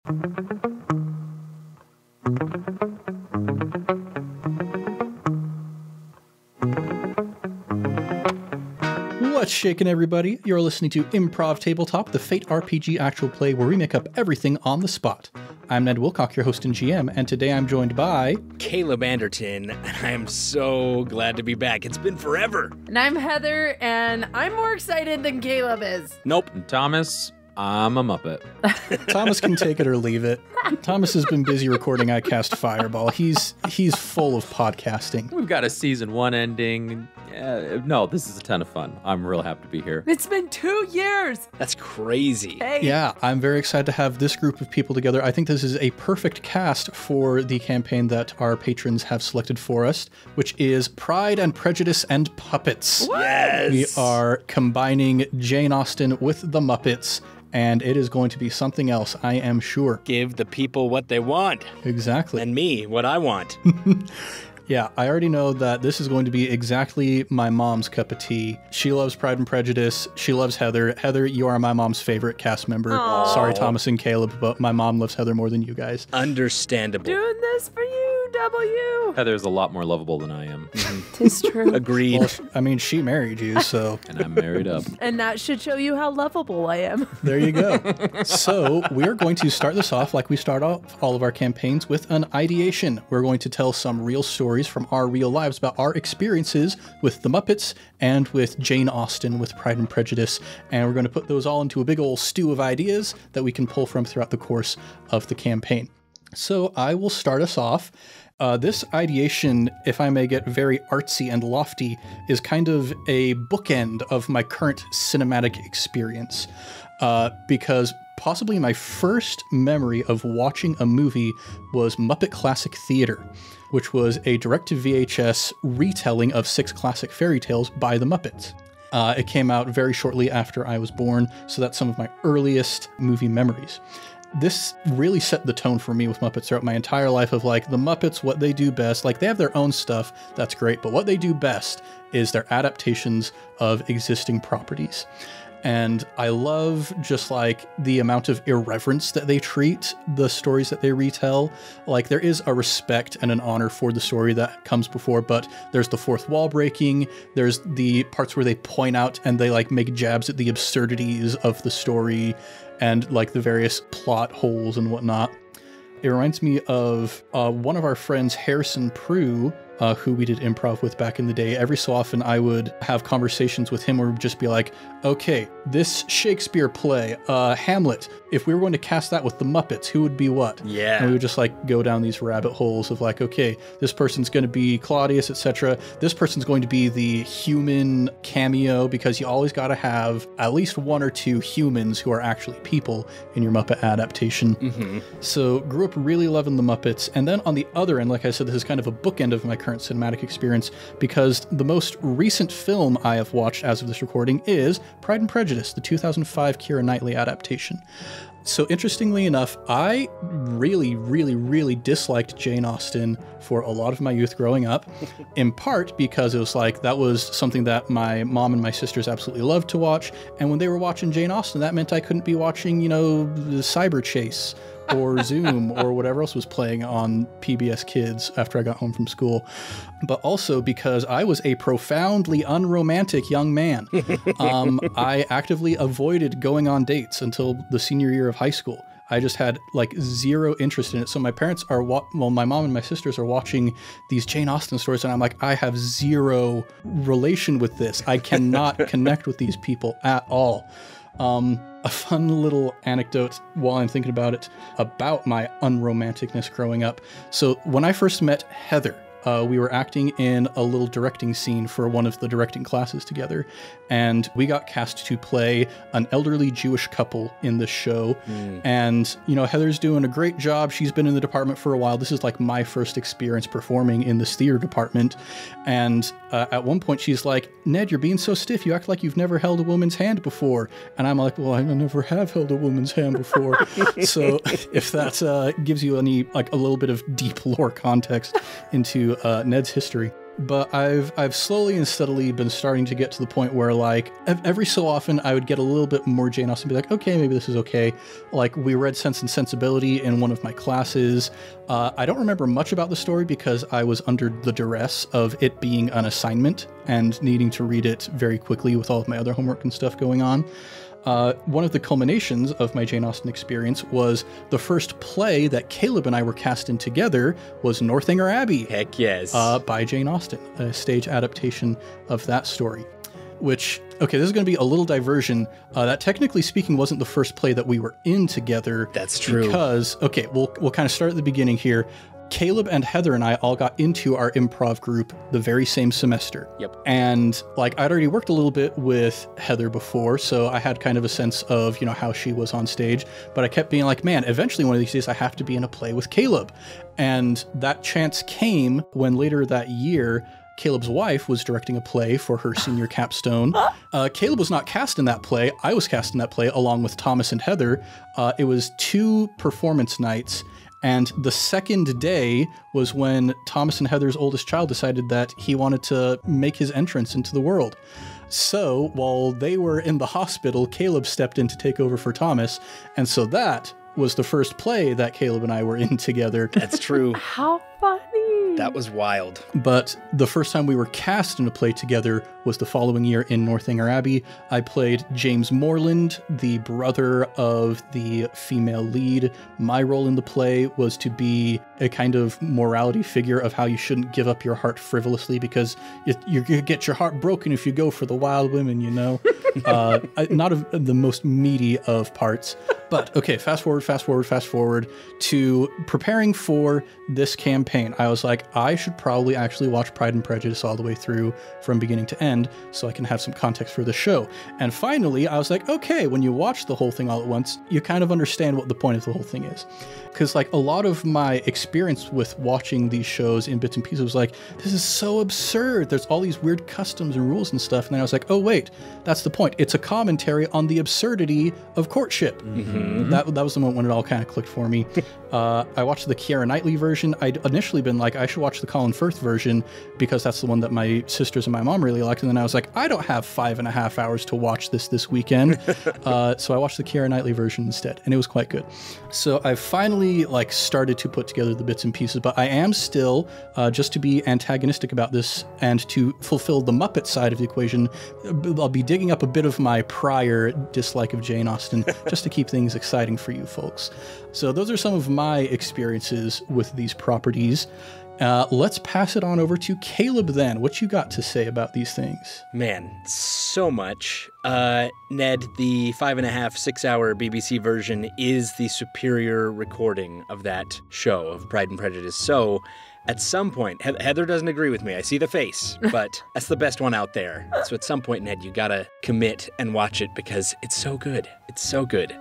What's shaking, everybody? You're listening to Improv Tabletop, the Fate RPG actual play where we make up everything on the spot. I'm Ned Wilcock, your host and GM, and today I'm joined by... Caleb Anderton, and I am so glad to be back. It's been forever. And I'm Heather, and I'm more excited than Caleb is. Nope. And Thomas, I'm a Muppet. Thomas can take it or leave it. Thomas has been busy recording I Cast Fireball. He's full of podcasting. We've got a season 1 ending. No, this is a ton of fun. I'm real happy to be here. It's been 2 years. That's crazy. Hey. Yeah, I'm very excited to have this group of people together. I think this is a perfect cast for the campaign that our patrons have selected for us, which is Pride and Prejudice and Puppets. Yes. We are combining Jane Austen with the Muppets, and it is going to be something else, I am sure. Give the people what they want. Exactly. And me what I want. Yeah, I already know that this is going to be exactly my mom's cup of tea. She loves Pride and Prejudice. She loves Heather. Heather, you are my mom's favorite cast member. Aww. Sorry, Thomas and Caleb, but my mom loves Heather more than you guys. Understandable. Doing this for you, W. Heather's a lot more lovable than I am. Tis true. Agreed. Well, I mean, she married you, so And I'm married up. And that should show you how lovable I am. there you go. So we are going to start this off like we start off all of our campaigns with an ideation. We're going to tell some real stories from our real lives about our experiences with the Muppets and with Jane Austen with Pride and Prejudice. And we're going to put those all into a big old stew of ideas that we can pull from throughout the course of the campaign. So I will start us off. This ideation, if I may get very artsy and lofty, is kind of a bookend of my current cinematic experience. Because possibly my first memory of watching a movie was Muppet Classic Theater, which was a direct-to-VHS retelling of 6 classic fairy tales by the Muppets. It came out very shortly after I was born, so that's some of my earliest movie memories. This really set the tone for me with Muppets throughout my entire life of like, the Muppets, what they do best, like they have their own stuff, that's great, but what they do best is their adaptations of existing properties. And I love just like the amount of irreverence that they treat the stories that they retell. Like there is a respect and an honor for the story that comes before, but there's the fourth wall breaking. There's the parts where they point out and they like make jabs at the absurdities of the story and like the various plot holes and whatnot. It reminds me of one of our friends, Harrison Prue, who we did improv with back in the day. Every so often I would have conversations with him where we'd just be like, okay, this Shakespeare play, Hamlet, if we were going to cast that with the Muppets, who would be what? Yeah. And we would just like go down these rabbit holes of like, okay, this person's going to be Claudius, etc. This person's going to be the human cameo, because you always got to have at least 1 or 2 humans who are actually people in your Muppet adaptation. Mm-hmm. So grew up really loving the Muppets. And then on the other end, like I said, this is kind of a bookend of my current cinematic experience, because the most recent film I have watched as of this recording is Pride and Prejudice, the 2005 Keira Knightley adaptation. So interestingly enough, I really disliked Jane Austen for a lot of my youth growing up, in part because it was like, that was something that my mom and my sisters absolutely loved to watch. And when they were watching Jane Austen, that meant I couldn't be watching, the Cyber Chase or Zoom or whatever else was playing on PBS Kids after I got home from school. But also because I was a profoundly unromantic young man. I actively avoided going on dates until the senior year of high school. I just had like zero interest in it. So my parents are, my mom and my sisters are watching these Jane Austen stories, and I'm like, I have zero relation with this. I cannot connect with these people at all. A fun little anecdote while I'm thinking about it, about my unromanticness growing up. So when I first met Heather, we were acting in a little directing scene for one of the directing classes together, and we got cast to play an elderly Jewish couple in this show. And, Heather's doing a great job. She's been in the department for a while. This is like my first experience performing in this theater department. And at one point she's like, Ned, you're being so stiff. You act like you've never held a woman's hand before. And I'm like, well, I never have held a woman's hand before. So if that gives you any, like a little bit of deep lore context into Ned's history. but I've slowly and steadily been starting to get to the point where, like, every so often I would get a little bit more Jane Austen and be like, okay, maybe this is okay. Like, we read Sense and Sensibility in one of my classes. I don't remember much about the story because I was under the duress of it being an assignment and needing to read it very quickly with all of my other homework and stuff going on. One of the culminations of my Jane Austen experience was the first play that Caleb and I were cast in together was Northanger Abbey. Heck yes. By Jane Austen, a stage adaptation of that story. Which, okay, this is going to be a little diversion. That technically speaking wasn't the first play that we were in together. That's true. Because, okay, we'll kind of start at the beginning here. Caleb and Heather and I all got into our improv group the very same semester. Yep. And like I'd already worked a little bit with Heather before, so I had kind of a sense of, you know, how she was on stage, but I kept being like, man, eventually one of these days I have to be in a play with Caleb. And that chance came when later that year, Caleb's wife was directing a play for her senior capstone. Caleb was not cast in that play. I was cast in that play along with Thomas and Heather. It was 2 performance nights. And the second day was when Thomas and Heather's oldest child decided that he wanted to make his entrance into the world. So while they were in the hospital, Caleb stepped in to take over for Thomas. And so that was the first play that Caleb and I were in together. That's true. How funny. That was wild. But the first time we were cast in a play together was the following year in Northanger Abbey. I played James Morland, the brother of the female lead. My role in the play was to be a kind of morality figure of how you shouldn't give up your heart frivolously because you're going to get your heart broken if you go for the wild women, you know? Not the most meaty of parts. But okay, fast forward to preparing for this campaign. I was like, I should probably actually watch Pride and Prejudice all the way through from beginning to end so I can have some context for the show. And finally, I was like, okay, when you watch the whole thing all at once, you kind of understand what the point of the whole thing is. Because like a lot of my experience with watching these shows in bits and pieces was like, this is so absurd. There's all these weird customs and rules and stuff. And then I was like, oh wait, that's the point. It's a commentary on the absurdity of courtship. Mm-hmm. That was the moment when it all kind of clicked for me. I watched the Keira Knightley version. I'd initially been like, I should watch the Colin Firth version because that's the one that my sisters and my mom really liked. And then I was like, I don't have 5.5 hours to watch this weekend. So I watched the Keira Knightley version instead, and it was quite good. So I've finally like started to put together the bits and pieces, but I am still, just to be antagonistic about this and to fulfill the Muppet side of the equation, I'll be digging up a bit of my prior dislike of Jane Austen just to keep things exciting for you folks. So those are some of my experiences with these properties. Let's pass it on over to Caleb then. What you got to say about these things? Man, so much. Ned, the 5.5, 6 hour BBC version is the superior recording of that show, of Pride and Prejudice. So at some point, Heather doesn't agree with me. I see the face, but that's the best one out there. So at some point, Ned, you gotta commit and watch it because it's so good. It's so good.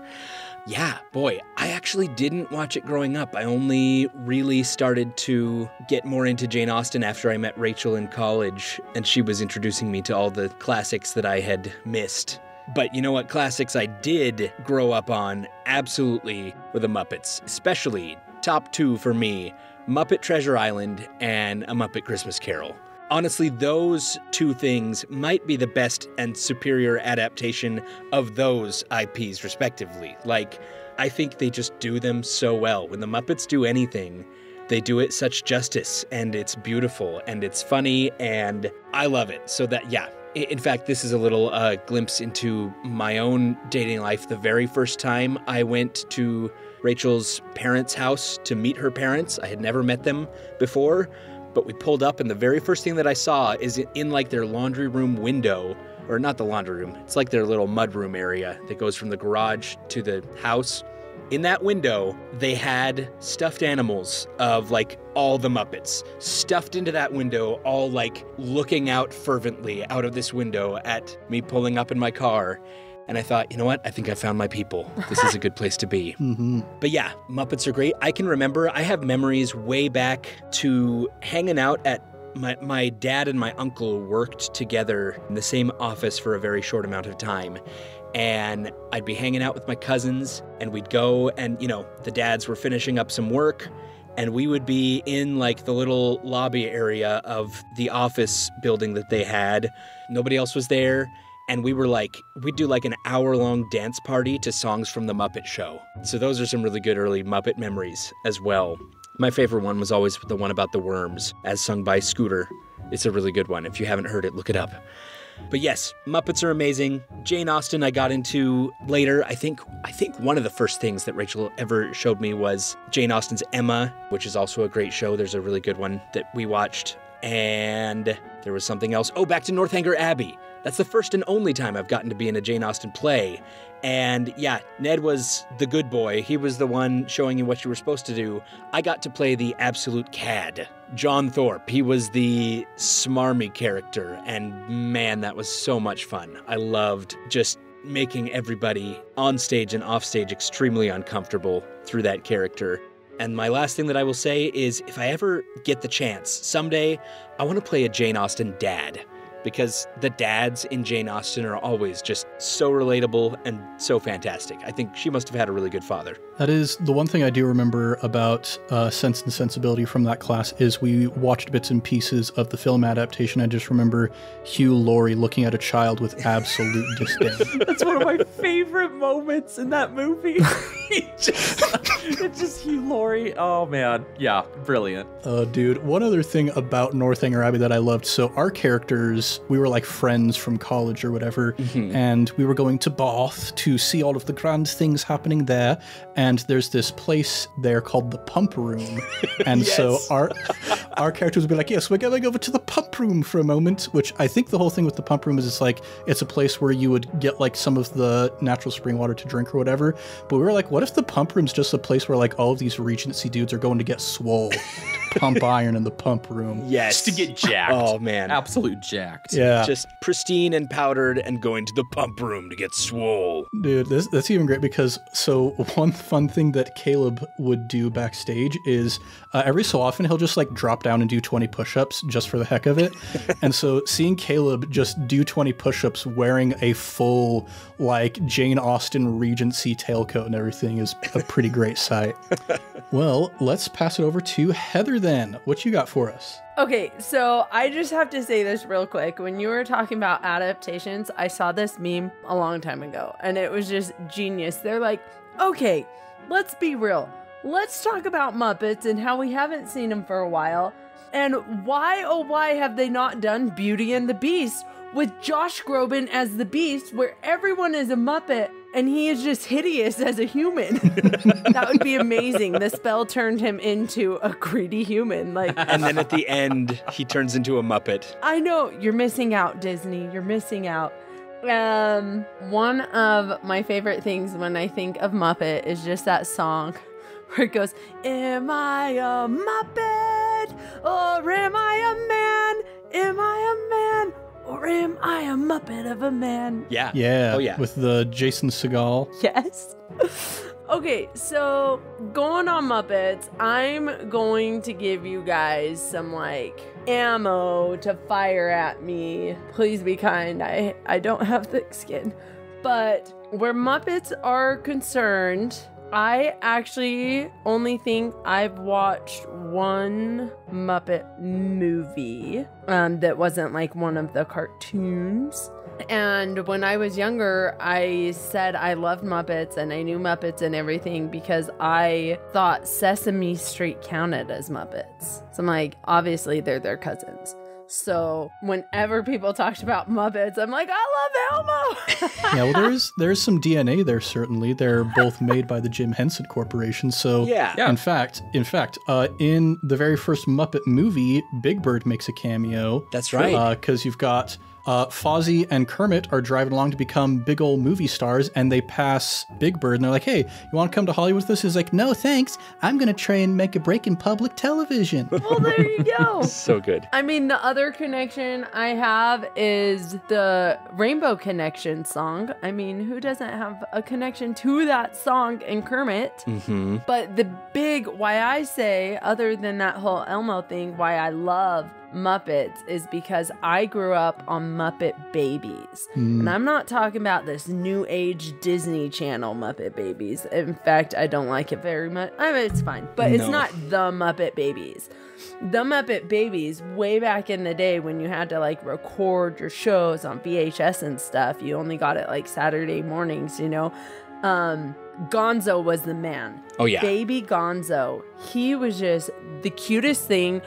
Yeah, boy, I actually didn't watch it growing up. I only really started to get more into Jane Austen after I met Rachel in college, and she was introducing me to all the classics that I had missed. But you know what classics I did grow up on absolutely were the Muppets, especially top 2 for me, Muppet Treasure Island and A Muppet Christmas Carol. Honestly, those 2 things might be the best and superior adaptation of those IPs, respectively. Like, I think they just do them so well. When the Muppets do anything, they do it such justice, and it's beautiful, and it's funny, and I love it. So that, yeah. In fact, this is a little glimpse into my own dating life. The very first time I went to Rachel's parents' house to meet her parents, I had never met them before. But we pulled up, and the very first thing that I saw is in like their laundry room window, or not the laundry room, it's like their little mudroom area that goes from the garage to the house. In that window, they had stuffed animals of like all the Muppets stuffed into that window, all like looking out fervently out of this window at me pulling up in my car. And I thought, you know what? I think I found my people. This is a good place to be. Mm-hmm. But yeah, Muppets are great. I can remember, I have memories way back to hanging out at my dad and my uncle worked together in the same office for a very short amount of time. And I'd be hanging out with my cousins, and we'd go and, you know, the dads were finishing up some work, and we would be in like the little lobby area of the office building that they had. Nobody else was there. And we'd do like an hour-long dance party to songs from The Muppet Show. So those are some really good early Muppet memories as well. My favorite one was always the one about the worms, as sung by Scooter. It's a really good one. If you haven't heard it, look it up. But yes, Muppets are amazing. Jane Austen I got into later. I think one of the first things that Rachel ever showed me was Jane Austen's Emma, which is also a great show. There's a really good one that we watched. And there was something else. Oh, back to Northanger Abbey. That's the first and only time I've gotten to be in a Jane Austen play. And yeah, Ned was the good boy. He was the one showing you what you were supposed to do. I got to play the absolute cad, John Thorpe. He was the smarmy character, and man, that was so much fun. I loved just making everybody on stage and off stage extremely uncomfortable through that character. And my last thing that I will say is, if I ever get the chance, someday, I want to play a Jane Austen dad. Because the dads in Jane Austen are always just so relatable and so fantastic. I think she must have had a really good father. That is the one thing I do remember about Sense and Sensibility from that class is we watched bits and pieces of the film adaptation. I just remember Hugh Laurie looking at a child with absolute disdain. That's one of my favorite moments in that movie. It's just Hugh Laurie. Oh, man. Yeah, brilliant. Dude, one other thing about Northanger Abbey that I loved. So our characters, we were like friends from college or whatever, and we were going to Bath to see all of the grand things happening there. And there's this place there called the Pump Room. And so our characters would be like, yes, we're going over to the Pump Room for a moment, which I think the whole thing with the Pump Room is it's a place where you would get like some of the natural spring water to drink or whatever. But we were like, what if the Pump Room's just a place where like all of these Regency dudes are going to get swole, to pump iron in the Pump Room? Yes. Just to get jacked. Oh, man. Absolute jacked. Yeah. Just pristine and powdered and going to the Pump Room to get swole. Dude, that's even great because so one fun thing that Caleb would do backstage is every so often he'll just like drop down and do 20 push-ups just for the heck of it. And so seeing Caleb just do 20 push-ups wearing a full like Jane Austen Regency tailcoat and everything is a pretty great sight. Well, let's pass it over to Heather then. What you got for us? Okay, so I just have to say this real quick. When you were talking about adaptations, I saw this meme a long time ago, and it was just genius. They're like, okay, let's be real. Let's talk about Muppets and how we haven't seen them for a while. And why, oh why, have they not done Beauty and the Beast with Josh Groban as the Beast, where everyone is a Muppet and he is just hideous as a human? That would be amazing. The spell turned him into a greedy human. And then at the end, he turns into a Muppet. I know, you're missing out, Disney. You're missing out. One of my favorite things when I think of Muppet is just that song where it goes, am I a Muppet or am I a man? Am I a man or am I a Muppet of a man? Yeah. Yeah. Oh, yeah. With the Jason Segel. Yes. Okay, so going on Muppets, I'm going to give you guys some like ammo to fire at me. Please be kind. I don't have thick skin. But where Muppets are concerned, I actually only think I've watched one Muppet movie that wasn't like one of the cartoons. And when I was younger, I said I loved Muppets and I knew Muppets and everything because I thought Sesame Street counted as Muppets. So I'm like, obviously they're their cousins. So whenever people talked about Muppets, I'm like, I love Elmo. Yeah, well, there's some DNA there, certainly. They're both made by the Jim Henson Corporation. So yeah. In fact, in the very first Muppet movie, Big Bird makes a cameo. That's right. Because you've got Fozzie and Kermit are driving along to become big old movie stars, and they pass Big Bird, and they're like, hey, you want to come to Hollywood with us? He's like, no, thanks. I'm going to try and make a break in public television. Well, there you go. So good. I mean, the other connection I have is the Rainbow Connection song. I mean, who doesn't have a connection to that song in Kermit? Mm-hmm. But the big, why I say, other than that whole Elmo thing, why I love Muppets is because I grew up on Muppet Babies. And I'm not talking about this new age Disney Channel Muppet Babies. In fact, I don't like it very much. I mean, it's fine, but it's not the Muppet Babies. The Muppet Babies, way back in the day when you had to like record your shows on VHS and stuff, you only got it like Saturday mornings, you know. Gonzo was the man. Oh, yeah. Baby Gonzo. He was just the cutest thing.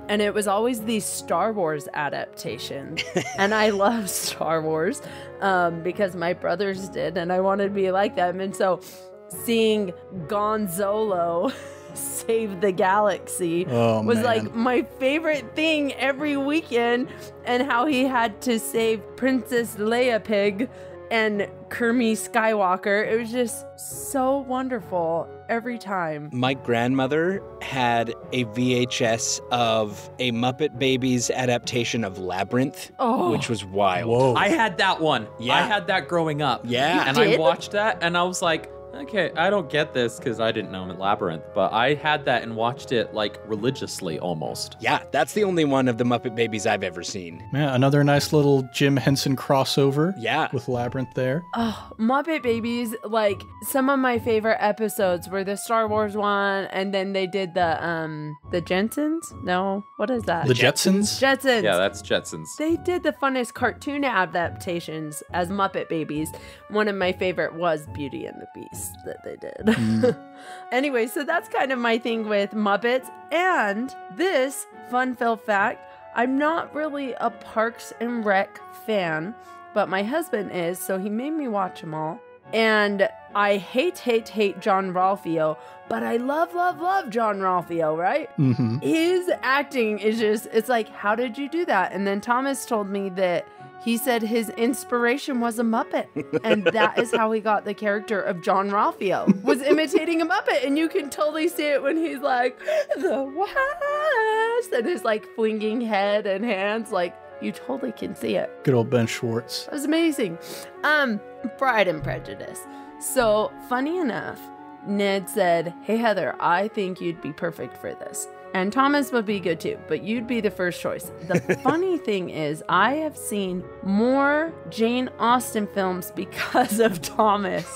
And it was always these Star Wars adaptations. And I love Star Wars because my brothers did. And I wanted to be like them. And so seeing Gonzolo save the galaxy was like my favorite thing every weekend. And how he had to save Princess Leia Pig and Kermie Skywalker. It was just so wonderful every time. My grandmother had a VHS of a Muppet Babies adaptation of Labyrinth, which was wild. Whoa. I had that one. Yeah. I had that growing up. Yeah. And did? I watched that and I was like, okay, I don't get this because I didn't know him at Labyrinth, but I had that and watched it like religiously almost. Yeah, that's the only one of the Muppet Babies I've ever seen. Yeah, another nice little Jim Henson crossover. Yeah. With Labyrinth there. Oh, Muppet Babies, like some of my favorite episodes were the Star Wars one, and then they did the Jetsons? No, what is that? The Jetsons? Jetsons. Yeah, that's Jetsons. They did the funnest cartoon adaptations as Muppet Babies. One of my favorite was Beauty and the Beast that they did. Anyway, so that's kind of my thing with Muppets. And this fun filled fact, I'm not really a Parks and Rec fan, but my husband is, so he made me watch them all. And I hate John Ralphio, but I love John Ralphio, right? Mm-hmm. His acting is just, it's like, how did you do that? And then Thomas told me that he said his inspiration was a Muppet. And that is how he got the character of John Ralphio, was imitating a Muppet. And you can totally see it when he's like, the West, and his like flinging head and hands, like, you totally can see it. Good old Ben Schwartz. It was amazing. Pride and Prejudice. So, funny enough, Ned said, hey, Heather, I think you'd be perfect for this. And Thomas would be good too, but you'd be the first choice. The funny thing is, I have seen more Jane Austen films because of Thomas.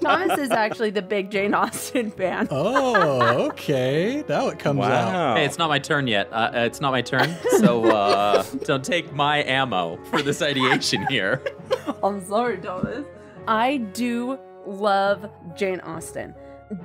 Thomas is actually the big Jane Austen fan. Oh, okay. Now it comes out. Hey, it's not my turn yet. It's not my turn, so don't take my ammo for this ideation here. I'm sorry, Thomas. I do love Jane Austen,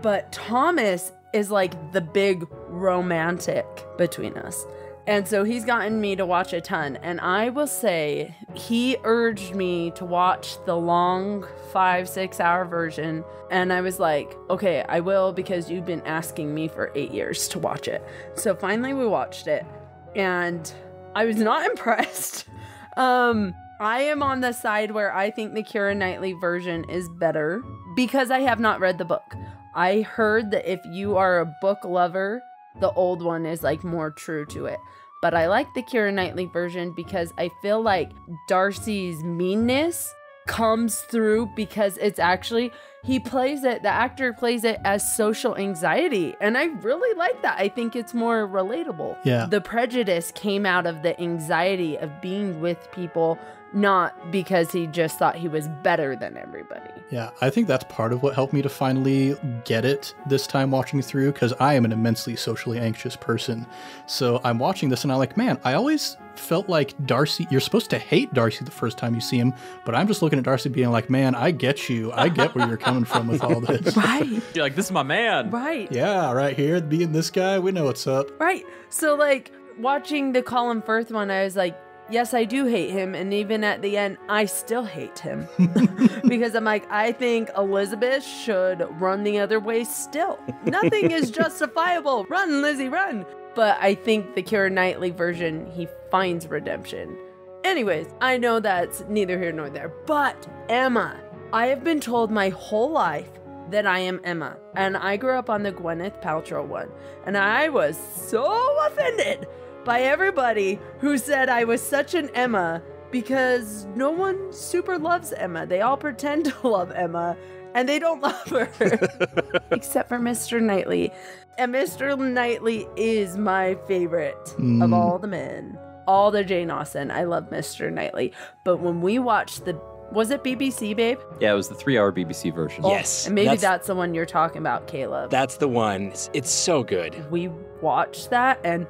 but Thomas is like the big romantic between us. And so he's gotten me to watch a ton. And I will say he urged me to watch the long 5-6 hour version. And I was like, okay, I will, because you've been asking me for 8 years to watch it. So finally we watched it and I was not impressed. I am on the side where I think the Keira Knightley version is better because I have not read the book. I heard that if you are a book lover, the old one is like more true to it. But I like the Keira Knightley version because I feel like Darcy's meanness comes through because it's actually, the actor plays it as social anxiety. And I really like that. I think it's more relatable. Yeah. The prejudice came out of the anxiety of being with people, not because he just thought he was better than everybody. Yeah, I think that's part of what helped me to finally get it this time watching through, because I am an immensely socially anxious person. So I'm watching this and I'm like, man, I always felt like Darcy, you're supposed to hate Darcy the first time you see him, but I'm just looking at Darcy being like, man, I get you. I get where you're coming from with all this. Right. You're like, this is my man. Right. Yeah, right here, being this guy, we know what's up. Right. So like watching the Colin Firth one, I was like, yes, I do hate him. And even at the end, I still hate him. Because I'm like, I think Elizabeth should run the other way still. Nothing is justifiable. Run, Lizzie, run. But I think the Keira Knightley version, he finds redemption. Anyways, I know that's neither here nor there. But Emma, I have been told my whole life that I am Emma. And I grew up on the Gwyneth Paltrow one. And I was so offended by everybody who said I was such an Emma, because no one super loves Emma. They all pretend to love Emma and they don't love her except for Mr. Knightley. And Mr. Knightley is my favorite of all the men. all the Jane Austen. I love Mr. Knightley. But when we watched was it BBC, babe? Yeah, it was the 3-hour BBC version. Yes. And maybe that's the one you're talking about, Caleb. That's the one. It's so good. We watched that and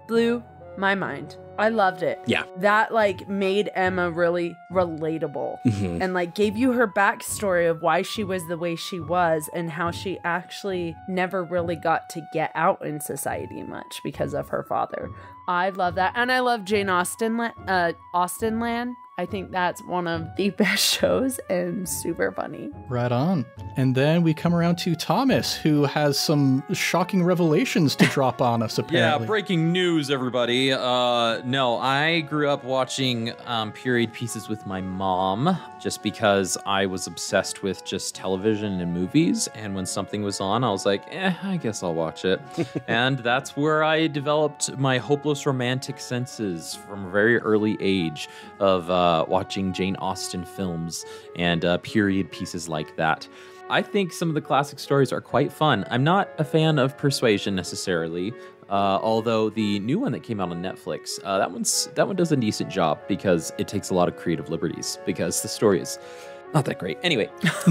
blew my mind. I loved it. Yeah. That like made Emma really relatable and like gave you her backstory of why she was the way she was and how she actually never really got to get out in society much because of her father. I love that. And I love Jane Austenland. I think that's one of the best shows and super funny. Right on. And then we come around to Thomas, who has some shocking revelations to drop on us, apparently. Yeah, breaking news, everybody. No, I grew up watching period pieces with my mom just because I was obsessed with just television and movies. And when something was on, I was like, I guess I'll watch it. And that's where I developed my hopeless romantic senses from a very early age of watching Jane Austen films and period pieces like that. I think some of the classic stories are quite fun. I'm not a fan of Persuasion necessarily, although the new one that came out on Netflix, that one does a decent job because it takes a lot of creative liberties because the story is not that great. Anyway,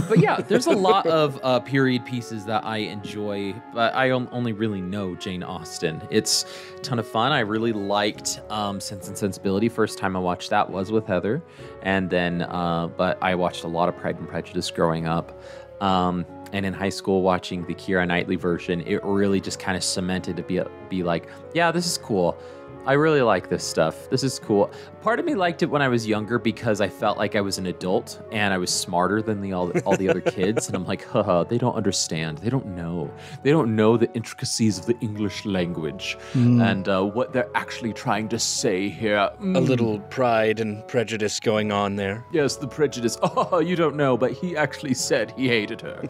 but yeah, there's a lot of period pieces that I enjoy, but I only really know Jane Austen. It's a ton of fun. I really liked Sense and Sensibility. First time I watched that was with Heather. And then, but I watched a lot of Pride and Prejudice growing up. And in high school, watching the Keira Knightley version, it really just kind of cemented to be like, yeah, this is cool. I really like this stuff. This is cool. Part of me liked it when I was younger because I felt like I was an adult and I was smarter than all the other kids. And I'm like, haha, they don't understand. They don't know. They don't know the intricacies of the English language and what they're actually trying to say here. A little Pride and Prejudice going on there. Yes, the prejudice. Oh, you don't know, but he actually said he hated her,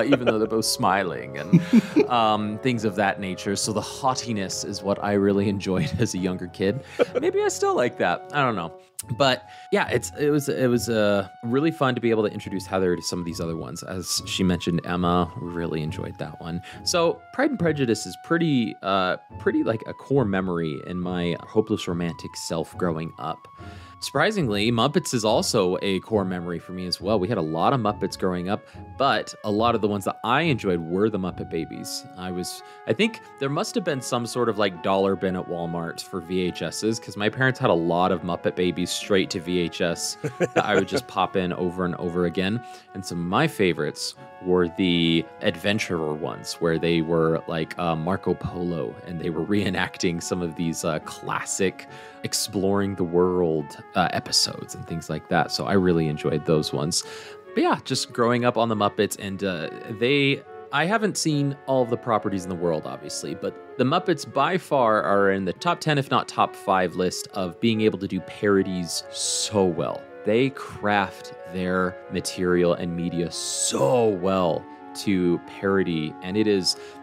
even though they're both smiling and things of that nature. So the haughtiness is what I really enjoyed as a younger kid. Maybe I still like that. I don't know. But yeah, it was really fun to be able to introduce Heather to some of these other ones. As she mentioned, Emma, really enjoyed that one. So Pride and Prejudice is pretty like a core memory in my hopeless romantic self growing up. Surprisingly, Muppets is also a core memory for me as well. We had a lot of Muppets growing up, but a lot of the ones that I enjoyed were the Muppet Babies. I think there must have been some sort of like dollar bin at Walmart for VHSs because my parents had a lot of Muppet Babies straight to VHS that I would just pop in over and over again. And some of my favorites were the adventurer ones where they were like Marco Polo and they were reenacting some of these classic exploring the world episodes and things like that. So I really enjoyed those ones. But yeah, just growing up on the Muppets and I haven't seen all of the properties in the world, obviously, but the Muppets by far are in the top 10, if not top 5 list of being able to do parodies so well. They craft their material and media so well to parody, and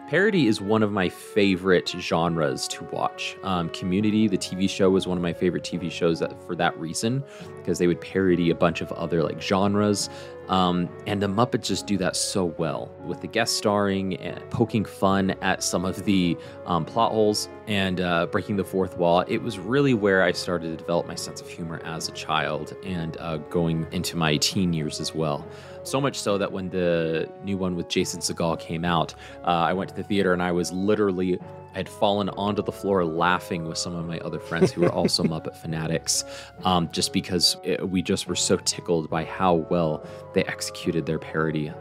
parody is one of my favorite genres to watch. Community, the TV show, was one of my favorite TV shows for that reason, because they would parody a bunch of other like genres. And the Muppets just do that so well with the guest starring and poking fun at some of the plot holes and breaking the fourth wall. It was really where I started to develop my sense of humor as a child and going into my teen years as well. So much so that when the new one with Jason Segel came out, I went to the theater and I had fallen onto the floor laughing with some of my other friends who were also Muppet fanatics, just because we just were so tickled by how well they executed their parody.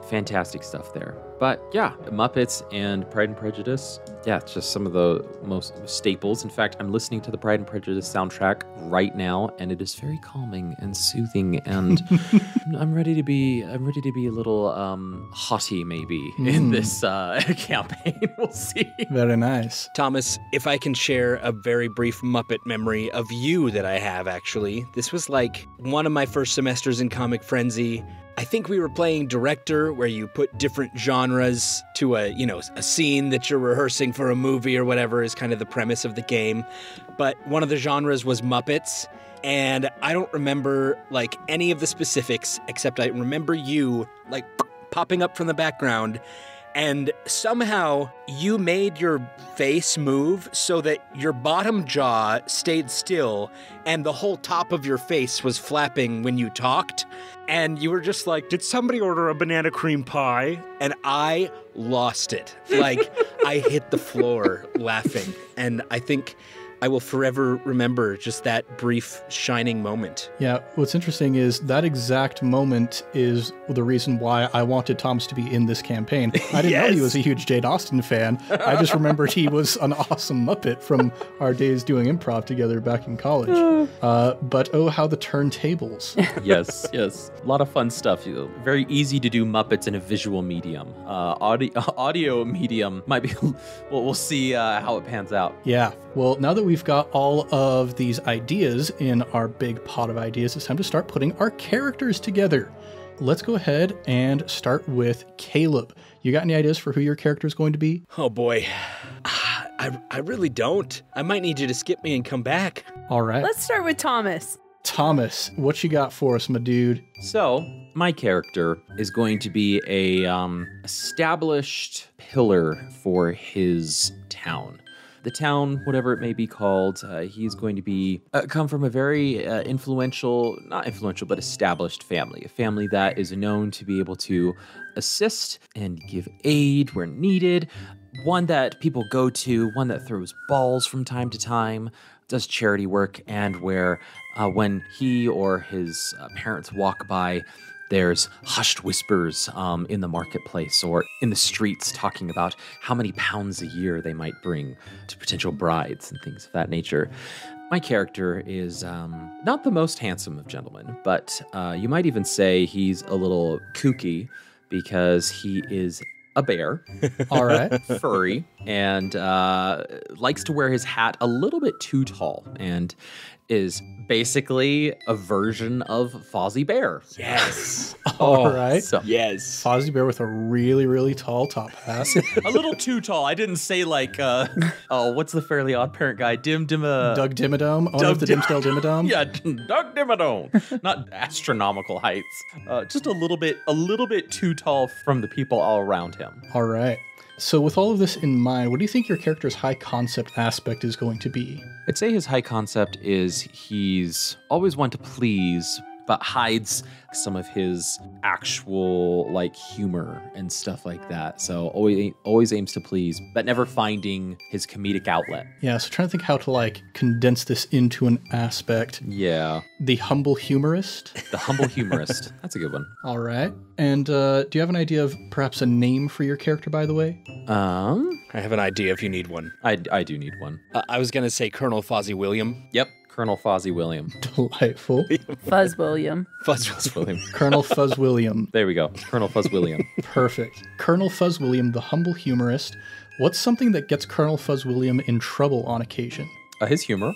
Fantastic stuff there. But yeah, Muppets and Pride and Prejudice, yeah, it's just some of the most staples. In fact, I'm listening to the Pride and Prejudice soundtrack right now, and it is very calming and soothing, and I'm ready to be a little haughty maybe in this campaign. We'll see. Very nice. Thomas, if I can share a very brief Muppet memory of you that I have, actually. This was like one of my first semesters in Comic Frenzy. I think we were playing director, where you put different genres to a scene that you're rehearsing for a movie or whatever is kind of the premise of the game. But one of the genres was Muppets, and I don't remember like any of the specifics, except I remember you like popping up from the background and somehow you made your face move so that your bottom jaw stayed still and the whole top of your face was flapping when you talked. And you were just like, did somebody order a banana cream pie? And I lost it. Like, I hit the floor laughing. And I think I will forever remember just that brief shining moment. Yeah, what's interesting is that exact moment is the reason why I wanted Thomas to be in this campaign. I didn't know he was a huge Jane Austen fan. I just remembered he was an awesome Muppet from our days doing improv together back in college. But oh, how the turntables. Yes. A lot of fun stuff. Very easy to do Muppets in a visual medium. Audio medium might be, well, we'll see how it pans out. Yeah, well, now that we've got all of these ideas in our big pot of ideas, it's time to start putting our characters together. Let's go ahead and start with Caleb. You got any ideas for who your character is going to be? Oh boy, I really don't. I might need you to skip me and come back. All right. Let's start with Thomas. Thomas, what you got for us, my dude? So, my character is going to be a established pillar for his town. The town, whatever it may be called, he's going to be come from a very not influential, but established family. A family that is known to be able to assist and give aid where needed. One that people go to, one that throws balls from time to time, does charity work, and where when he or his parents walk by, there's hushed whispers in the marketplace or in the streets talking about how many pounds a year they might bring to potential brides and things of that nature. My character is not the most handsome of gentlemen, but you might even say he's a little kooky because he is a bear. All right. Furry, and likes to wear his hat a little bit too tall, and is basically a version of Fozzie Bear. Yes. All right. So, Yes. Fozzie Bear with a really, really tall top hat. a little too tall. I didn't say like, what's the Fairly Odd Parent guy? Doug Dimmadome, owner of the Dimsdale Dimmadome. Yeah, Doug Dimmadome. Not astronomical heights. Just a little bit too tall from the people all around him. All right. So with all of this in mind, what do you think your character's high concept aspect is going to be? I'd say his high concept is he's always one to please, but hides some of his actual like humor and stuff like that. So always aims to please, but never finding his comedic outlet. Yeah, so trying to think how to like condense this into an aspect. Yeah. The humble humorist. The humble humorist. That's a good one. All right. And do you have an idea of perhaps a name for your character, by the way? I have an idea if you need one. I do need one. I was going to say Colonel Fuzzwilliam. Yep. Colonel Fuzzwilliam. Delightful. Fuzzwilliam. Fuzzwilliam. Colonel Fuzzwilliam. There we go. Colonel Fuzzwilliam. Perfect. Colonel Fuzzwilliam, the humble humorist. What's something that gets Colonel Fuzzwilliam in trouble on occasion? His humor.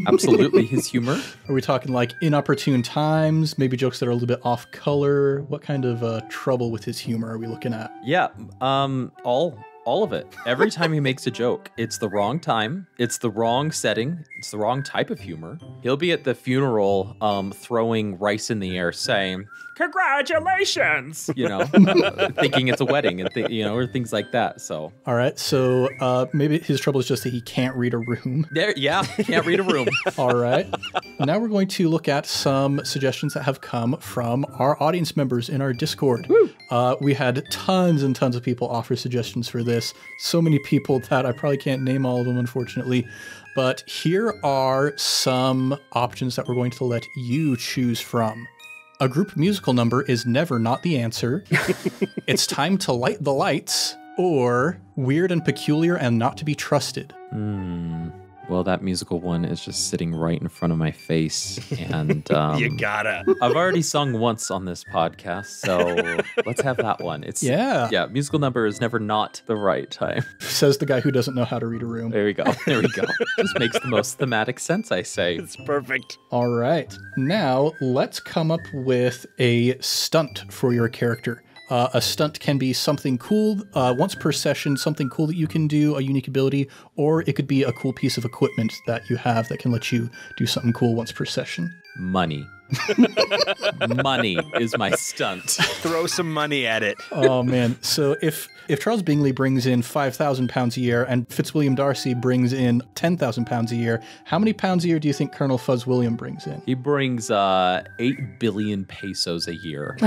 Absolutely his humor. Are we talking like inopportune times, maybe jokes that are a little bit off color? What kind of trouble with his humor are we looking at? Yeah, all of it. Every time he makes a joke, it's the wrong time, it's the wrong setting, it's the wrong type of humor. He'll be at the funeral throwing rice in the air saying, "Congratulations!" You know, thinking it's a wedding and or things like that. So. All right. So maybe his trouble is just that he can't read a room. Can't read a room. All right. Now we're going to look at some suggestions that have come from our audience members in our Discord. We had tons and tons of people offer suggestions for this. So many people that I probably can't name all of them, unfortunately. But here are some options that we're going to let you choose from. A group musical number is never not the answer. It's time to light the lights. Or weird and peculiar and not to be trusted. Well, that musical one is just sitting right in front of my face. And You gotta. I've already sung once on this podcast, so let's have that one. Yeah, musical number is never not the right time. Says the guy who doesn't know how to read a room. There we go. Just makes the most thematic sense, I say. It's perfect. All right. Now, let's come up with a stunt for your character. A stunt can be something cool, once per session, something cool that you can do, a unique ability, or it could be a cool piece of equipment that you have that can let you do something cool once per session. Money. Money is my stunt. Throw some money at it. Oh man. So if Charles Bingley brings in £5,000 a year and Fitzwilliam Darcy brings in £10,000 a year, how many pounds a year do you think Colonel Fuzzwilliam brings in? He brings 8 billion pesos a year.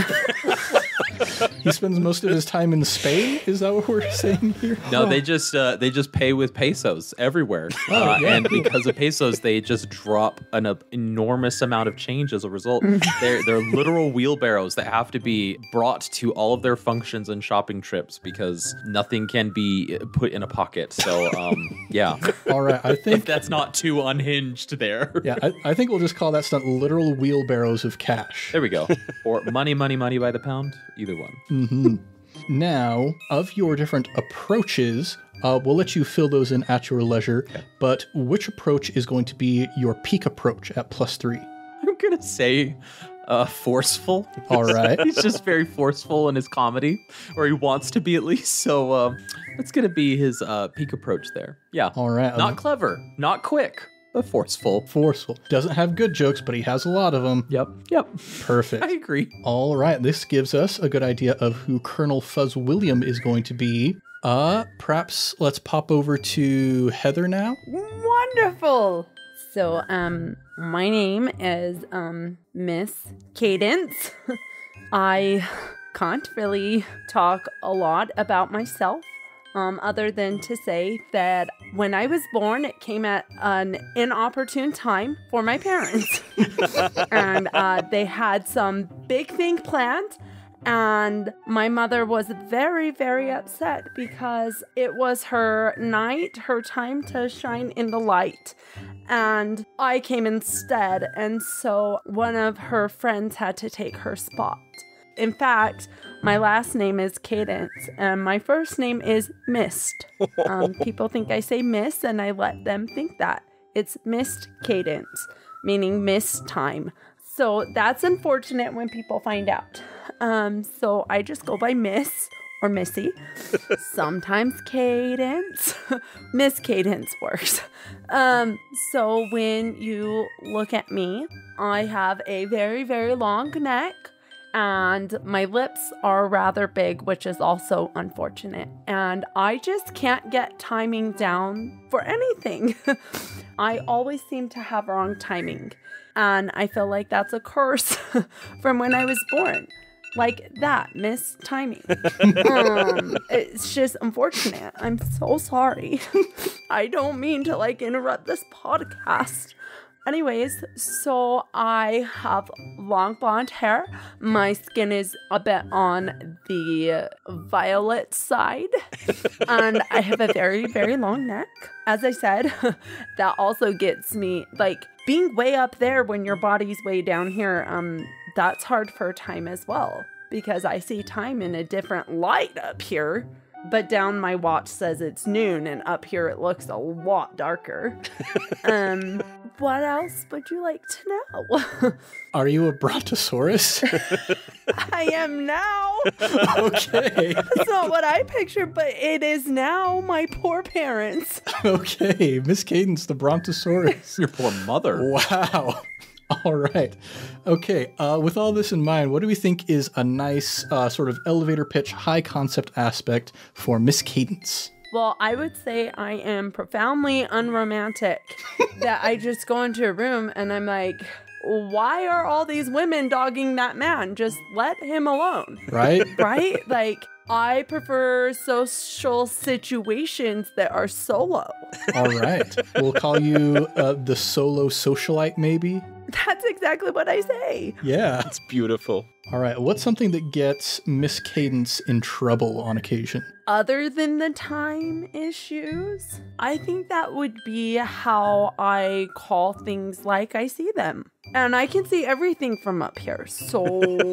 He spends most of his time in Spain? Is that what we're saying here? No, they just pay with pesos everywhere. And because of pesos, they just drop an enormous amount of change as a result. They're literal wheelbarrows that have to be brought to all of their functions and shopping trips because nothing can be put in a pocket. So, yeah. All right, I think if that's not too unhinged there. Yeah, I think we'll just call that stunt literal wheelbarrows of cash. There we go. Or money by the pound. Either one. Mm-hmm. Now, of your different approaches, we'll let you fill those in at your leisure, but which approach is going to be your peak approach at +3? I'm going to say forceful. All right. He's just very forceful in his comedy, or he wants to be at least. So it's going to be his peak approach there. Yeah. All right. Not clever, not quick, but forceful. Forceful. Doesn't have good jokes, but he has a lot of them. Yep. Perfect. I agree. All right. This gives us a good idea of who Colonel Fuzzwilliam is going to be. Perhaps let's pop over to Heather now. Wonderful. So, my name is, Miss Cadence. I can't really talk a lot about myself, other than to say that when I was born, it came at an inopportune time for my parents. And, they had some big thing planned. And my mother was very, very upset because it was her night, her time to shine in the light. And I came instead. And so one of her friends had to take her spot. In fact, my last name is Cadence and my first name is Mist. People think I say Miss and I let them think that. It's Mist Cadence, meaning mist time. So that's unfortunate when people find out. So I just go by Miss or Missy. Sometimes Cadence. Miss Cadence works. So when you look at me, I have a very, very long neck and my lips are rather big, which is also unfortunate. And I just can't get timing down for anything. I always seem to have wrong timing. And I feel like that's a curse from when I was born. Like that, miss timing. It's just unfortunate. I'm so sorry. I don't mean to interrupt this podcast. Anyways, so I have long blonde hair. My skin is a bit on the violet side. And I have a very, very long neck. As I said, that also gets me, being way up there when your body's way down here, that's hard for time as well. Because I see time in a different light up here. But down my watch says it's noon, and up here it looks a lot darker. What else would you like to know? Are you a brontosaurus? I am now. Okay. That's not what I pictured, but it is now. My poor parents. Okay, Miss Cadence, the brontosaurus. Your poor mother. Wow. All right. Okay, with all this in mind, what do we think is a nice sort of elevator pitch, high concept aspect for Miss Cadence? Well, I would say I am profoundly unromantic. That I just go into a room and I'm like, why are all these women dogging that man? Just let him alone. Right? Right? I prefer social situations that are solo. All right. We'll call you the solo socialite, maybe? That's exactly what I say. Yeah. It's beautiful. All right. What's something that gets Miss Cadence in trouble on occasion? Other than the time issues, I think that would be how I call things like I see them. And I can see everything from up here, so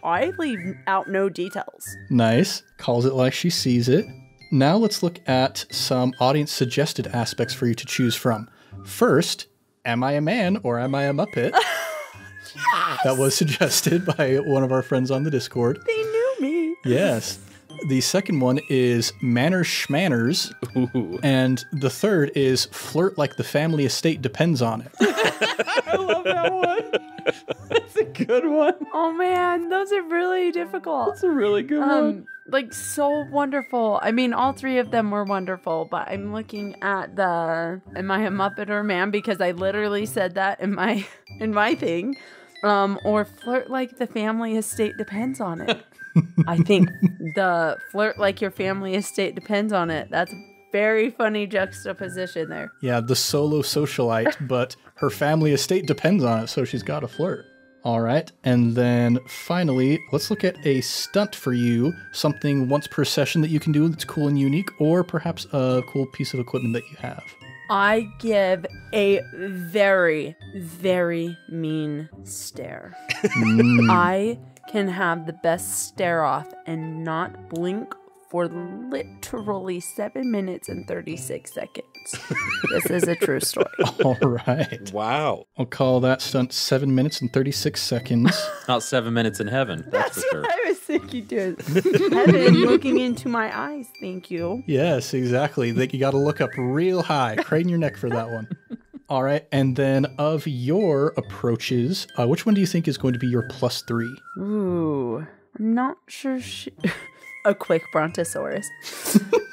I leave out no details. Nice. Calls it like she sees it. Now let's look at some audience-suggested aspects for you to choose from. First, am I a man or am I a Muppet? Yes. That was suggested by one of our friends on the Discord. They knew me. Yes. The second one is Manners Schmanners. Ooh. And the third is Flirt Like the Family Estate Depends on It. I love that one. That's a good one. Oh man, those are really difficult. That's a really good one. Like so wonderful. I mean, all three of them were wonderful, but I'm looking at am I a Muppet or man? Because I literally said that in my thing. Or Flirt Like the Family Estate Depends on It. I think the Flirt Like Your Family Estate Depends on It. That's a very funny juxtaposition there. Yeah, the solo socialite, but her family estate depends on it, so she's got to flirt. All right, and then finally, let's look at a stunt for you, something once per session that you can do that's cool and unique, or perhaps a cool piece of equipment that you have. I give a very, very mean stare. I can have the best stare off and not blink for literally 7 minutes and 36 seconds. This is a true story. All right. Wow. I'll call that stunt 7 minutes and 36 seconds. Not 7 minutes in heaven, that's for sure. What I was thinking too. Heaven looking into my eyes, thank you. Yes, exactly. You got to look up real high. Crane your neck for that one. All right, and then of your approaches, which one do you think is going to be your +3? Ooh, I'm not sure. A quick brontosaurus.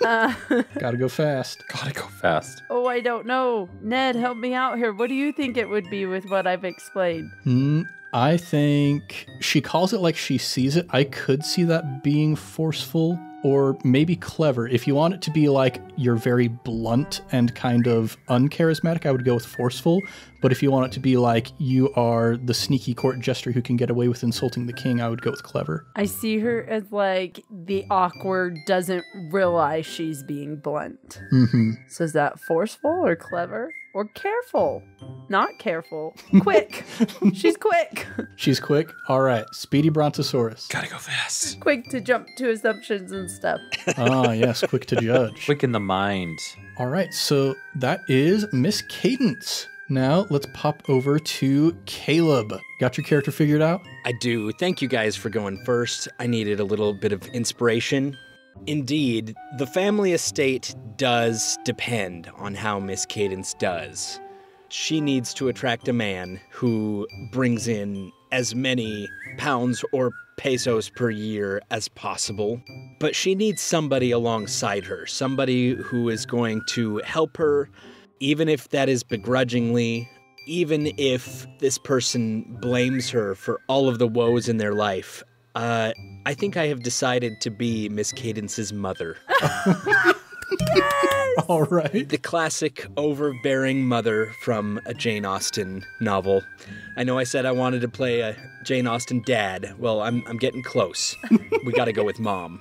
Gotta go fast. Gotta go fast. Oh, I don't know. Ned, help me out here. What do you think it would be with what I've explained? I think she calls it like she sees it. I could see that being forceful or maybe clever. If you want it to be like you're very blunt and kind of uncharismatic, I would go with forceful. But if you want it to be like you are the sneaky court jester who can get away with insulting the king, I would go with clever. I see her as like the awkward, doesn't realize she's being blunt. Mm-hmm. So is that forceful or clever? Or careful? Not careful. Quick. She's quick. She's quick. All right. Speedy Brontosaurus. Gotta go fast. Quick to jump to assumptions and stuff. Ah, yes. Quick to judge. Quick in the mind. All right. So that is Miss Cadence. Now let's pop over to Caleb. Got your character figured out? I do. Thank you guys for going first. I needed a little bit of inspiration. Indeed, the family estate does depend on how Miss Cadence does. She needs to attract a man who brings in as many pounds or pesos per year as possible. But she needs somebody alongside her, somebody who is going to help her, even if that is begrudgingly, even if this person blames her for all of the woes in their life. I think I have decided to be Miss Cadence's mother. Yes! All right. The classic overbearing mother from a Jane Austen novel. I know I said I wanted to play a Jane Austen dad. Well, I'm getting close. We gotta go with mom.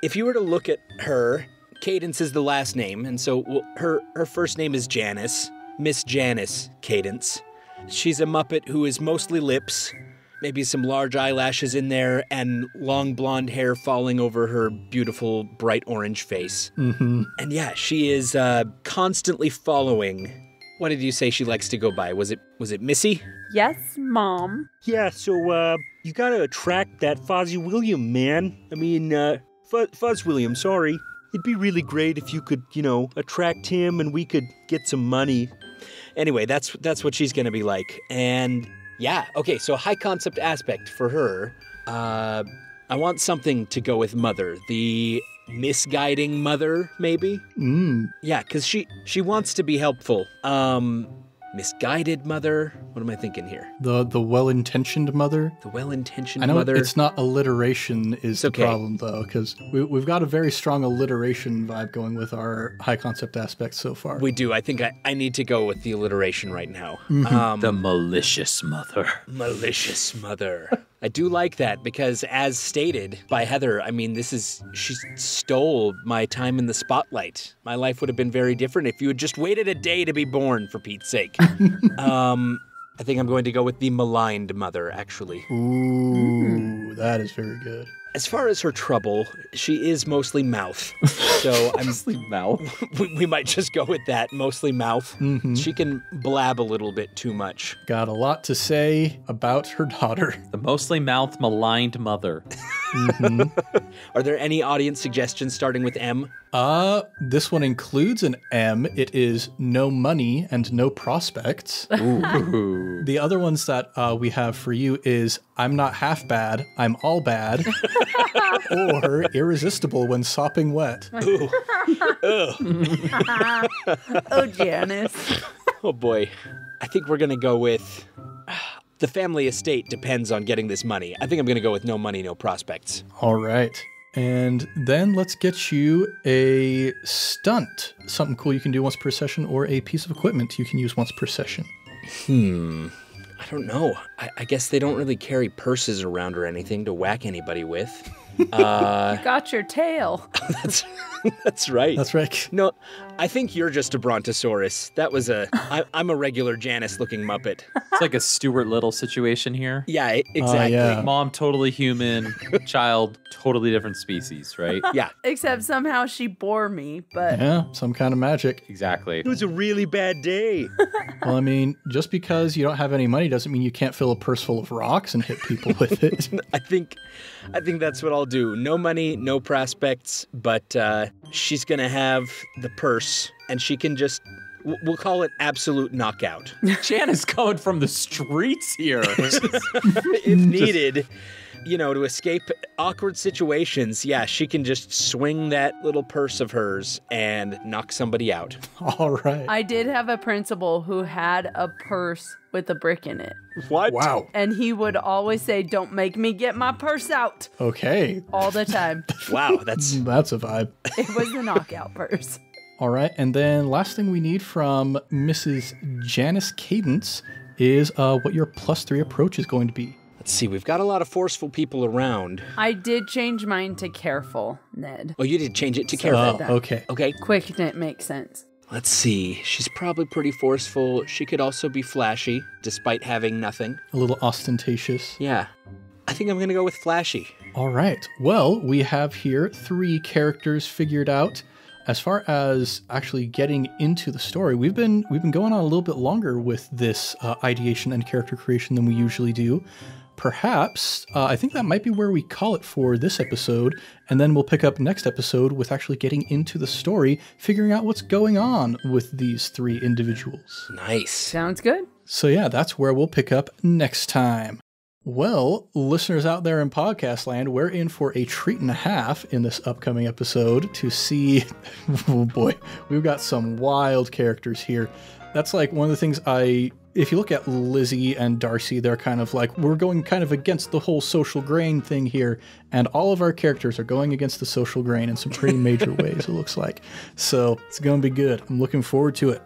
If you were to look at her, Cadence is the last name, and so her first name is Janice. Miss Janice Cadence. She's a Muppet who is mostly lips, maybe some large eyelashes in there, and long blonde hair falling over her beautiful bright orange face. Mm-hmm. And yeah, she is constantly following. What did you say she likes to go by? Was it Missy? Yes, Mom. Yeah, so, you gotta attract that Fuzzwilliam, man. I mean, Fuzzwilliam, sorry. It'd be really great if you could, attract him and we could get some money. Anyway, that's what she's gonna be like. And yeah, okay, so high concept aspect for her. I want something to go with mother. The misguiding mother, maybe? Yeah, because she wants to be helpful. Misguided mother? What am I thinking here? The well-intentioned mother? The well-intentioned I know mother? it's not alliteration is the okay. problem, though, because we've got a very strong alliteration vibe going with our high concept aspects so far. We do. I think I need to go with the alliteration right now. The malicious mother. Malicious mother. I do like that because, as stated by Heather, I mean, she stole my time in the spotlight. My life would have been very different if you had just waited a day to be born, for Pete's sake. I think I'm going to go with the maligned mother, actually. Ooh, that is very good. As far as her trouble, she is mostly mouth. So I'm Mostly mouth. we might just go with that, mostly mouth. Mm-hmm. She can blab a little bit too much. Got a lot to say about her daughter. The mostly mouth maligned mother. Are there any audience suggestions starting with M? This one includes an M. It is no money and no prospects. Ooh. The other ones that we have for you is I'm not half bad, I'm all bad, or irresistible when sopping wet. Ooh. Oh, Janice. Oh boy. I think we're gonna go with the family estate depends on getting this money. I think I'm gonna go with no money, no prospects. All right. And then let's get you a stunt. Something cool you can do once per session, or a piece of equipment you can use once per session. I don't know. I guess they don't really carry purses around or anything to whack anybody with. You got your tail. That's right. That's right. No, I think you're just a brontosaurus. That was I'm a regular Janice-looking Muppet. It's like a Stuart Little situation here. Yeah, exactly. yeah. Mom, totally human. Child, totally different species, right? Yeah. Except somehow she bore me, but Yeah, some kind of magic. Exactly. It was a really bad day. Well, I mean, just because you don't have any money doesn't mean you can't fill a purse full of rocks and hit people with it. I think that's what I'll do. No money, no prospects, but she's gonna have the purse, and she can just, we'll call it absolute knockout. Janice coming from the streets here. If needed, to escape awkward situations, yeah, she can just swing that little purse of hers and knock somebody out. All right. I did have a principal who had a purse with a brick in it. What? Wow. And he would always say, "Don't make me get my purse out," Okay. all the time. Wow, that's That's a vibe. It was the knockout purse. All right. And then last thing we need from Mrs. Janice Cadence is what your +3 approach is going to be. Let's see, we've got a lot of forceful people around. I did change mine to careful, Ned. Oh, you did change it to Oh, careful. okay. Okay, Quick, and it makes sense. let's see. She's probably pretty forceful. She could also be flashy, despite having nothing. A little ostentatious. Yeah. I think I'm gonna go with flashy. All right. Well, we have here 3 characters figured out. As far as actually getting into the story, we've been going on a little bit longer with this ideation and character creation than we usually do. Perhaps, I think that might be where we call it for this episode, and then we'll pick up next episode with actually getting into the story, figuring out what's going on with these 3 individuals. Nice. Sounds good. So yeah, that's where we'll pick up next time. Well, listeners out there in podcast land, we're in for a treat and a half in this upcoming episode to see, oh boy, we've got some wild characters here. That's like one of the things if you look at Lizzie and Darcy, they're kind of like, we're going kind of against the whole social grain thing here, and all of our characters are going against the social grain in some pretty major ways, it looks like. So it's going to be good. I'm looking forward to it.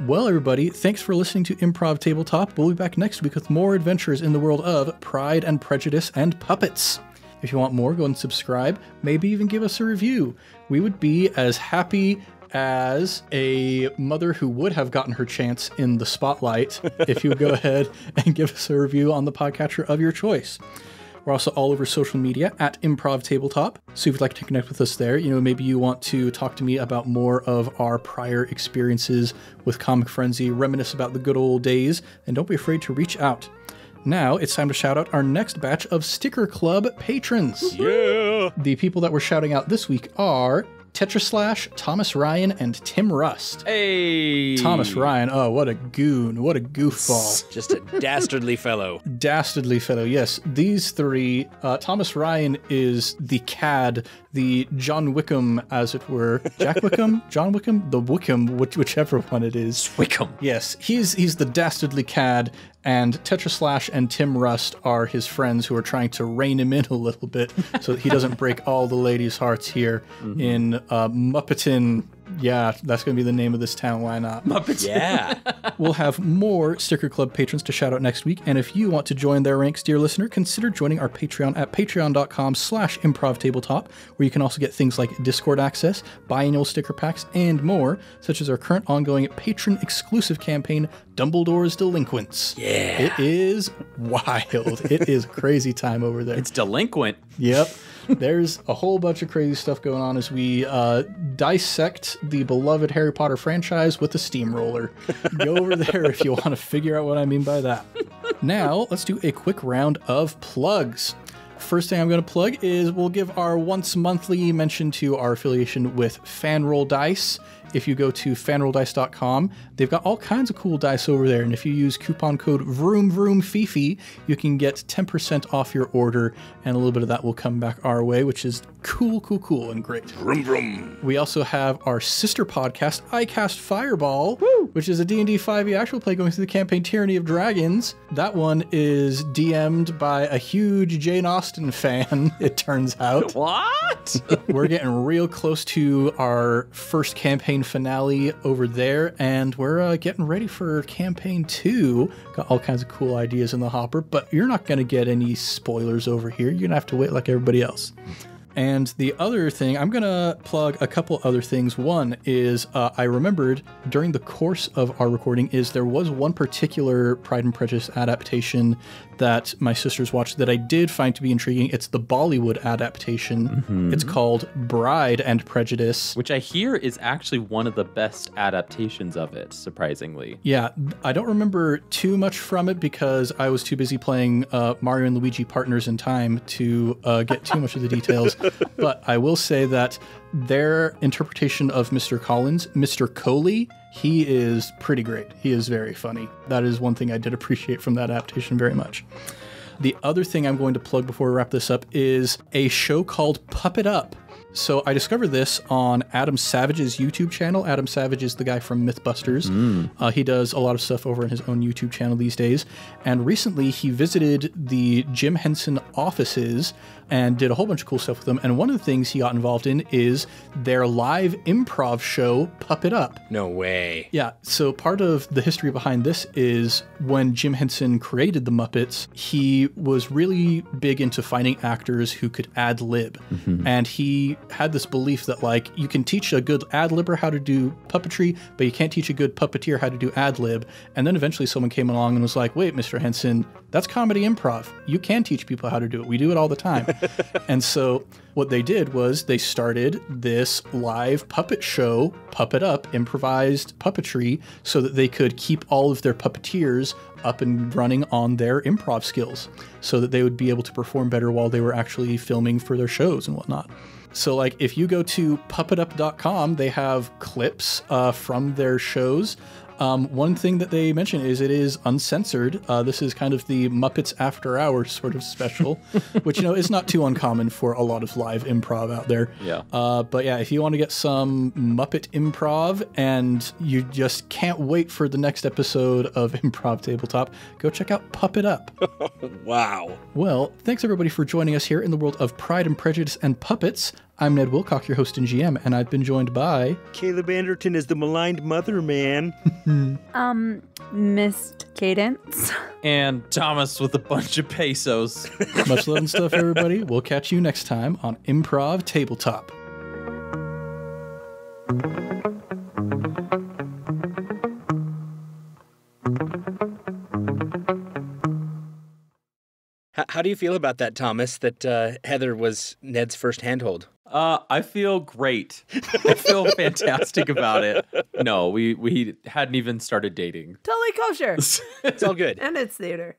Well, everybody, thanks for listening to Improv Tabletop. We'll be back next week with more adventures in the world of Pride and Prejudice and puppets. If you want more, go and subscribe, maybe even give us a review. We would be as happy as a mother who would have gotten her chance in the spotlight if you would go ahead and give us a review on the podcatcher of your choice. We're also all over social media at Improv Tabletop. So if you'd like to connect with us there, maybe you want to talk to me about more of our prior experiences with Comic Frenzy, reminisce about the good old days, and don't be afraid to reach out. Now it's time to shout out our next batch of Sticker Club patrons. Yeah. The people that we're shouting out this week are Tetraslash, Thomas Ryan, and Tim Rust. Hey! Thomas Ryan, oh, what a goon, what a goofball. Just a dastardly fellow. Dastardly fellow, yes. These 3, Thomas Ryan is the cad, the John Wickham, as it were. Jack Wickham? John Wickham? The Wickham, whichever one it is. Wickham. Yes, he's the dastardly cad, and Tetraslash and Tim Rust are his friends who are trying to rein him in a little bit so that he doesn't break all the ladies' hearts here in Muppeton, Yeah, that's going to be the name of this town. Why not? Muppeton. Yeah. We'll have more Sticker Club patrons to shout out next week. And if you want to join their ranks, dear listener, consider joining our Patreon at patreon.com/Improv Tabletop, where you can also get things like Discord access, biannual sticker packs, and more, such as our current ongoing patron exclusive campaign, Dumbledore's Delinquents. Yeah. It is wild. It is a crazy time over there. It's delinquent. Yep. There's a whole bunch of crazy stuff going on as we dissect the beloved Harry Potter franchise with a steamroller. Go over there if you want to figure out what I mean by that. Now, let's do a quick round of plugs. First thing I'm going to plug is we'll give our once monthly mention to our affiliation with Fanroll Dice. If you go to fanrolldice.com, they've got all kinds of cool dice over there. And if you use coupon code VroomVroomFifi, you can get 10% off your order. And a little bit of that will come back our way, which is cool and great. Vroom, vroom. We also have our sister podcast, I Cast Fireball, which is a D&D 5e actual play going through the campaign Tyranny of Dragons. That one is DM'd by a huge Jane Austen fan, it turns out. What? We're getting real close to our first campaign finale over there, and we're getting ready for campaign 2. Got all kinds of cool ideas in the hopper, but you're not going to get any spoilers over here. You're going to have to wait like everybody else. And the other thing, I'm going to plug a couple other things. One is I remembered during the course of our recording is there was one particular Pride and Prejudice adaptation that my sisters watched that I did find to be intriguing. It's the Bollywood adaptation. Mm-hmm. It's called Bride and Prejudice. Which I hear is actually one of the best adaptations of it, surprisingly. Yeah, I don't remember too much from it because I was too busy playing Mario and Luigi Partners in Time to get too much of the details. But I will say that their interpretation of Mr. Collins, Mr. Coley, he is pretty great. He is very funny. That is one thing I did appreciate from that adaptation very much. The other thing I'm going to plug before we wrap this up is a show called Puppet Up. So I discovered this on Adam Savage's YouTube channel. Adam Savage is the guy from Mythbusters. He does a lot of stuff over on his own YouTube channel these days. And recently he visited the Jim Henson offices and did a whole bunch of cool stuff with them. And one of the things he got involved in is their live improv show, Puppet Up. No way. Yeah, so part of the history behind this is when Jim Henson created the Muppets, he was really big into finding actors who could ad-lib. Mm-hmm. And he had this belief that, like, you can teach a good ad-libber how to do puppetry, but you can't teach a good puppeteer how to do ad-lib. And then eventually someone came along and was like, wait, Mr. Henson, that's comedy improv. You can teach people how to do it. We do it all the time. And so what they did was they started this live puppet show, Puppet Up, improvised puppetry, so that they could keep all of their puppeteers up and running on their improv skills so that they would be able to perform better while they were actually filming for their shows and whatnot. So, like, if you go to puppetup.com, they have clips from their shows. One thing that they mention is it is uncensored. This is kind of the Muppets After Hours sort of special, which, you know, is not too uncommon for a lot of live improv out there. Yeah. But yeah, if you want to get some Muppet improv and you just can't wait for the next episode of Improv Tabletop, go check out Puppet Up. Wow. Well, thanks everybody for joining us here in the world of Pride and Prejudice and Puppets. I'm Ned Wilcock, your host and GM, and I've been joined by... Caleb Anderton is the maligned mother, man. Missed Cadence. And Thomas with a bunch of pesos. Much love and stuff, everybody. We'll catch you next time on Improv Tabletop. How do you feel about that, Thomas, that Heather was Ned's first handhold? I feel great. I feel fantastic about it. No, we hadn't even started dating. Totally kosher. It's all good. And it's theater.